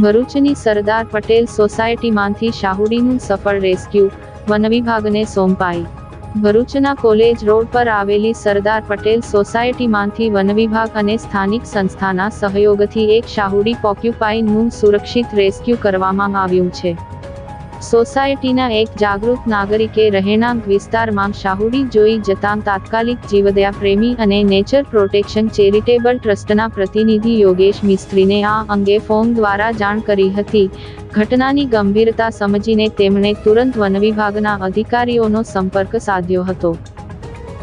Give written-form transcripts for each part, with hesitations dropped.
ભરૂચની સરદાર પટેલ સોસાયટીમાંથી શાહુડીનું સફળ rescue, one વિભાગને સોંપાઈ. ભરૂચના કોલેજ રોડ પર આવેલી સરદાર પટેલ સોસાયટીમાંથી વન વિભાગ અને સ્થાનિક સંસ્થાના સહયોગથી એક શાહુડી પોર્ક્યુપાઇનનું સુરક્ષિત રેસ્ક્યુ કરવામાં આવ્યું છે. સોસાયટીના એક જાગૃત નાગરિકે રહેણાંક વિસ્તારમાં શાહુડી જોઈ જતાં તાત્કાલિક જીવદયા પ્રેમી અને નેચર પ્રોટેક્શન ચેરિટેબલ ટ્રસ્ટના પ્રતિનિધિ યોગેશ મિસ્ત્રીને આ અંગે ફોન દ્વારા જાણ કરી હતી. ઘટનાની ગંભીરતા સમજીને તેમણે તુરંત વન વિભાગના અધિકારીઓનો સંપર્ક સાધ્યો હતો.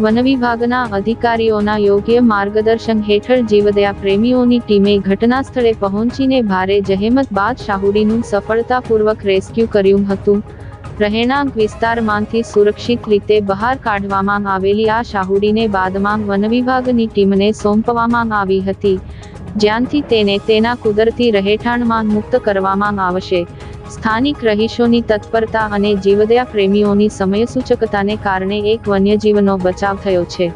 વન વિભાગના અધિકારીઓના યોગ્ય માર્ગદર્શન હેઠળ જીવદયા પ્રેમીઓની ટીમે ઘટના સ્થળે પહોંચીને ભારે જહેમત બાદ શાહુડીનું સફળતાપૂર્વક રેસ્ક્યુ કર્યું હતું. રહેણાંક વિસ્તારમાંથી સુરક્ષિત રીતે બહાર કાઢવામાં આવેલી આ શાહુડીને બાદમાં વન વિભાગની ટીમને સોંપવામાં આવી હતી, જ્યાંથી તેને તેના કુદરતી રહેઠાણમાં મુક્ત કરવામાં આવશે. સ્થાનિક રહીશોની તત્પરતા અને જીવદયા પ્રેમીઓની સમયસૂચકતાને કારણે એક વન્યજીવનો બચાવ થયો છે.